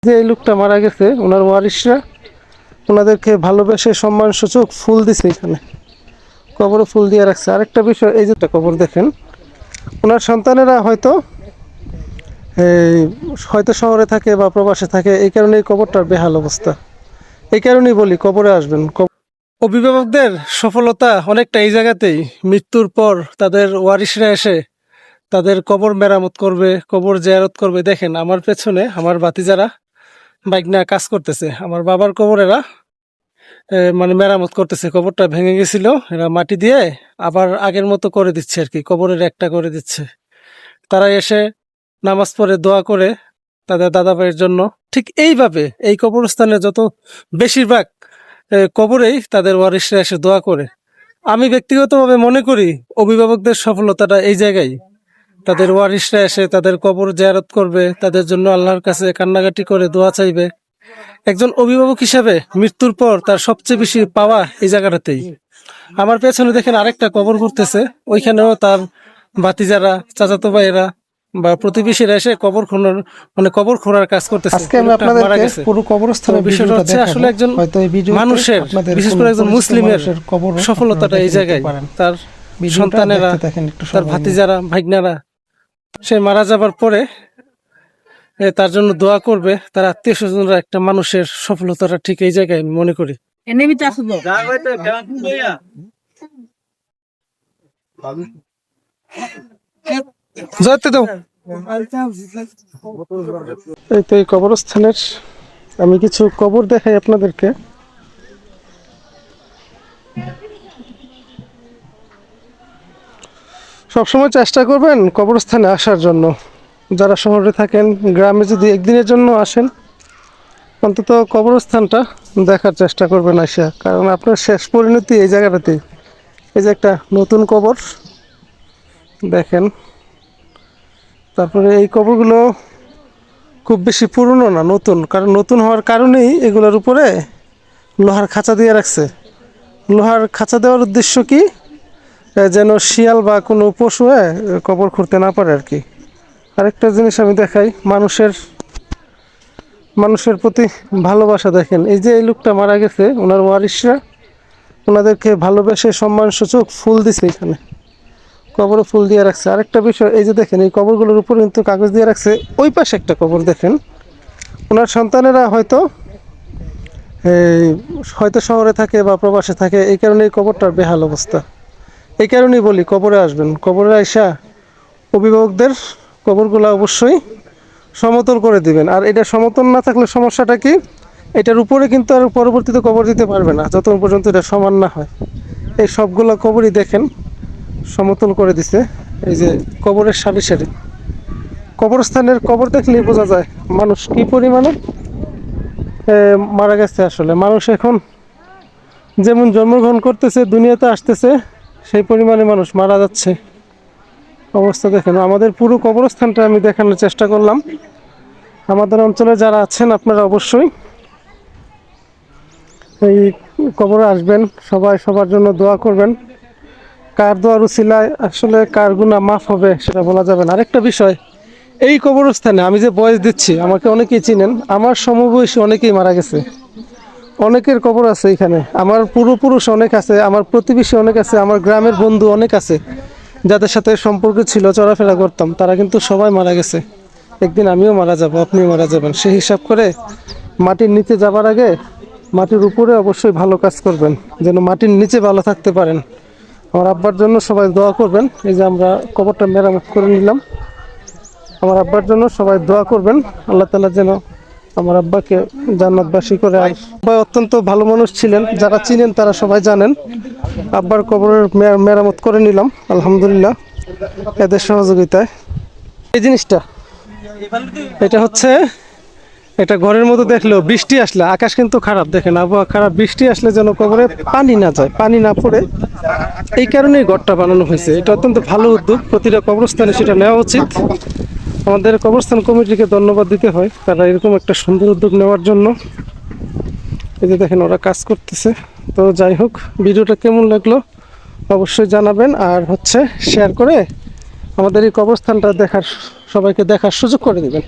যে এই লোকটা মারা গেছে ওনার ওয়ারিশরা ওনাদেরকে ভালোবেসে সম্মানসূচক ফুল দিছে, এখানে কবরে ফুল দিয়ে রাখছে। আরেকটা বিষয়, এই যে কবর দেখেন, ওনার সন্তানেরা হয়তো শহরে থাকে বা প্রবাসে থাকে, এই কারণে এই কবরটার বেহাল অবস্থা। এই কারণেই বলি কবরে আসবেন। অভিভাবকদের সফলতা অনেকটা এই জায়গাতেই, মৃত্যুর পর তাদের ওয়ারিশরা এসে তাদের কবর মেরামত করবে, কবর জিয়ারত করবে। দেখেন আমার পেছনে আমার ভাতিজারা বাইক নিয়ে কাজ করতেছে, আমার বাবার কবরেরা মানে মেরামত করতেছে। কবরটা ভেঙে গেছিল, এরা মাটি দিয়ে আবার আগের মতো করে দিচ্ছে আর কি, কবরের একটা করে দিচ্ছে। তারা এসে নামাজ পড়ে দোয়া করে তাদের দাদা ভাইয়ের জন্য। ঠিক এইভাবে এই কবরস্থানে যত বেশিরভাগ কবরেই তাদের ওয়ারিশরা এসে দোয়া করে। আমি ব্যক্তিগতভাবে মনে করি অভিভাবকদের সফলতাটা এই জায়গায়, তাদের ওয়ারিশরা এসে তাদের কবর জিয়ারত করবে, তাদের জন্য আল্লাহর কাছে কান্নাকাটি করে দোয়া চাইবে। একজন অভিভাবক হিসাবে মৃত্যুর পর তার সবচেয়ে বেশি পাওয়া এই জায়গাটাতেই। আমার পেছনে দেখেন আরেকটা কবর করতেছে, ওইখানেও তার ভাতিজারা, চাচাতো ভাইয়েরা বা প্রতিবেশীরা এসে কবর খোঁড়ার কাজ করতেছে। আজকে আমি আপনাদেরকে পুরো কবরস্থানের বিষয়টা হচ্ছে আসলে একজন মানুষের, বিশেষ করে একজন মুসলিমের সফলতাটা এই জায়গায়, তার সন্তানেরা, তার ভাতিজারা, ভাগ্নারা সে মারা যাবার পরে তার জন্য দোয়া করবে, তার আত্মীয় স্বজনরা। একটা মানুষের সফলতাটা ঠিক এই জায়গায় আমি মনে করি। এই তো এই কবরস্থানের আমি কিছু কবর দেখাই আপনাদেরকে। সবসময় চেষ্টা করবেন কবরস্থানে আসার জন্য। যারা শহরে থাকেন, গ্রামে যদি একদিনের জন্য আসেন, অন্তত কবরস্থানটা দেখার চেষ্টা করবেন আসা, কারণ আপনার শেষ পরিণতি এই জায়গাটাতেই। এই যে একটা নতুন কবর দেখেন, তারপরে এই কবরগুলো খুব বেশি পুরনো না, নতুন। কারণ নতুন হওয়ার কারণেই এগুলোর উপরে লোহার খাঁচা দিয়ে রাখছে। লোহার খাঁচা দেওয়ার উদ্দেশ্য কি, যেন শিয়াল বা কোনো পশু কবর খুঁড়তে না পারে আর কি। আরেকটা জিনিস আমি দেখাই, মানুষের প্রতি ভালোবাসা দেখেন। এই যে এই লোকটা মারা গেছে ওনার ওয়ারিশরা ওনাদেরকে ভালোবেসে সম্মানসূচক ফুল দিছে, এখানে কবরে ফুল দিয়ে রাখছে। আরেকটা বিষয়, এই যে দেখেন এই কবরগুলোর উপরে কিন্তু কাগজ দিয়ে রাখছে। ওই পাশে একটা কবর দেখেন, ওনার সন্তানেরা হয়তো শহরে থাকে বা প্রবাসে থাকে, এই কারণে এই কবরটার বেহাল অবস্থা। এই কারণেই বলি কবরে আসবেন। কবরে আইসা অভিভাবকদের কবরগুলো অবশ্যই সমতল করে দিবেন। আর এটা সমতল না থাকলে সমস্যাটা কি, এটার উপরে কিন্তু আর পরবর্তীতে কবর দিতে পারবে না যতক্ষণ পর্যন্ত এটা সমান না হয়। এই সবগুলো কবরই দেখেন সমতল করে দিছে। এই যে কবরের সারি সারি, কবরস্থানের কবর দেখলেই বোঝা যায় মানুষ কি পরিমাণে মারা গেছে। আসলে মানুষ এখন যেমন জন্মগ্রহণ করতেছে, দুনিয়াতে আসতেছে, সেই পরিমাণে মানুষ মারা যাচ্ছে। অবস্থা দেখেন। আমাদের পুরো কবরস্থানটা আমি দেখানোর চেষ্টা করলাম। আমাদের অঞ্চলে যারা আছেন আপনারা অবশ্যই এই কবরে আসবেন, সবাই সবার জন্য দোয়া করবেন। কার দোয়ার উসিলায় আসলে কার গুনাহ মাফ হবে সেটা বলা যাবে না। আরেকটা বিষয়, এই কবরস্থানে আমি যে বয়স দিচ্ছি, আমাকে অনেকেই চিনেন, আমার সমবয়সী অনেকেই মারা গেছে। অনেকের কবর আছে এখানে, আমার পূর্বপুরুষ অনেক আছে, আমার প্রতিবেশী অনেক আছে, আমার গ্রামের বন্ধু অনেক আছে, যাদের সাথে সম্পর্ক ছিল, চলাফেরা করতাম, তারা কিন্তু সবাই মারা গেছে। একদিন আমিও মারা যাব, আপনিও মারা যাবেন। সেই হিসাব করে মাটির নিচে যাবার আগে মাটির উপরে অবশ্যই ভালো কাজ করবেন, যেন মাটির নিচে ভালো থাকতে পারেন। আমার আব্বার জন্য সবাই দোয়া করবেন। এই যে আমরা কবরটা মেরামত করে নিলাম, আমার আব্বার জন্য সবাই দোয়া করবেন, আল্লাহ তাআলা যেন আমার আব্বাকে জান্নাতবাসী করে। আব্বা অত্যন্ত ভালো মানুষ ছিলেন, যারা চিনেন তারা সবাই জানেন। আব্বার কবরের মেরামত করে নিলাম আলহামদুলিল্লাহ, এদের সহযোগিতায়। এই জিনিসটা এটা হচ্ছে এটা ঘরের মতো দেখলেও বৃষ্টি আসলে, আকাশ কিন্তু খারাপ, দেখেন আবহাওয়া খারাপ, বৃষ্টি আসলে যেন কবরে পানি না যায়, পানি না পড়ে, এই কারণেই ঘরটা বানানো হয়েছে। এটা অত্যন্ত ভালো উদ্যোগ, প্রতিটা কবরস্থানে সেটা নেওয়া উচিত। আমাদের কবরস্থান কমিটিকে ধন্যবাদ দিতে হয়, তারা এরকম একটা সুন্দর উদ্যোগ নেওয়ার জন্য। এই যে দেখেন ওরা কাজ করতেছে। তো যাই হোক, ভিডিওটা কেমন লাগলো অবশ্যই জানাবেন, আর শেয়ার করে আমাদের এই কবরস্থানটা সবাইকে দেখার সুযোগ করে দিবেন।